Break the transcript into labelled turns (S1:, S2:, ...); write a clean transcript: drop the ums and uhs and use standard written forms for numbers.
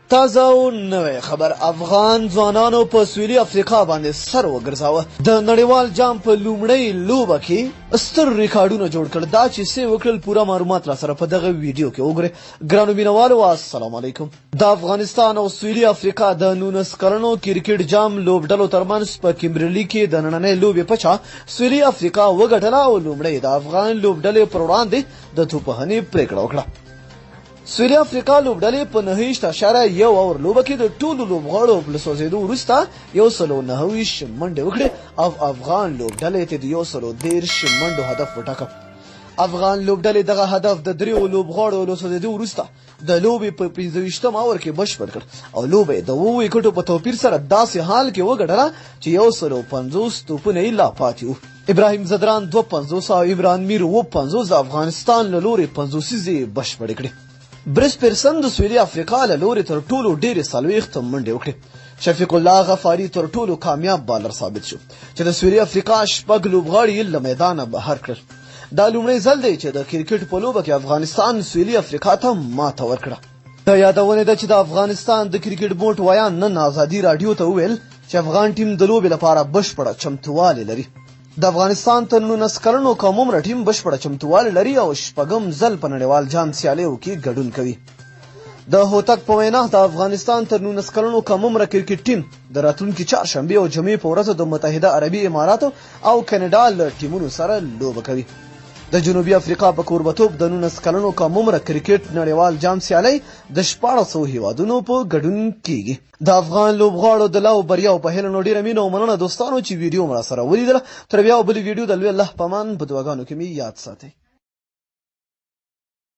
S1: تازه او نوې خبر افغان ځوانانو په سویلي افریقا باندې سر وګرځاوه. د نړیوال جام په لومړۍ لوبه کې ستر ریکارډونه جوړ کړل. دا چې څه وکړل پوره معلومات را سره په دغه ویډیو کې وګورئ. ګرانو مینوالو السلام علیکم. د افغانستان او سویلي افریقا د 19 کلنو کرکټ جام لوبډلو ترمنځ په کیمبرلي کې د نننۍ لوبې پچه سویلي افریقا وګټله او لومړی د افغان لوبډلې پر وړاندې د توپوهنې پریکړه وکړه. سویلي افریقا لوبډلې په 9.1 اور لوبه کې د ټولو لوبغاړو په سوځېدو وروسته 129 منډې وکړې او افغان لوبډلې ته د 113 منډو هدف وټاکه. افغان لوبډلې دغه هدف د 3 لوبغاړو له سوځېدو وروسته د لوبې په 25 اور کې بشپړ کړ او لوبه د 2 وکټو په توپیر سره داسې حال کې وګټله چې 150 توپونه یې لا پاتې وو. ابراهیم زدران 250 او عمران میر 50 د افغانستان له لورې 50 بشپړې کړې. بریس پیرسن د سویلي افریقا له لورې تر ټولو ډېرې 40 منډې وکړې. شفیق الله غفاري تر ټولو کامیاب بالر ثابت شو چې د سویلي افریقا 6 لوبغاړي یې له میدانه بهر کړل. دا لومړی ځل دی چې د کرکټ په لوبه کې افغانستان سویلي افریقا ته ماته ورکړه. د یادونې ده چې د افغانستان د کرکټ بورډ ویان نن ازادي راډیو ته وویل چې افغان ټیم د لوبې لپاره بشپړه چمتووالی لري. د افغانستان تر 19 کلنو قوم عمره ټیم بشپړه چمتووالی لري او شپږم ځل په نړیوال جام سیالیو کې ګډون کوي. د هوتک په وینا د افغانستان تر 19 کلنو قوم عمره کرکټ ټیم د راتلونکي چهارشنبې او جمعې په ورځ د متحده عربي اماراتو او کاناډا له ټیمونو سره لوبه کوي. د جنوبي افریقا په کوربتوب د 19 کلنو قوم عمره کرکټ نړیوال جام سیالي د 1400 هیوادونو په ګډون کیږي. د افغان لوبغاړو د لاو بریاو په هیله نو ډیره مینه او مننه دوستانو چې ویډیو مر سره ولیدله. تر بیا بل ویډیو د الله په امان په دعاګانو کې می یاد ساتئ.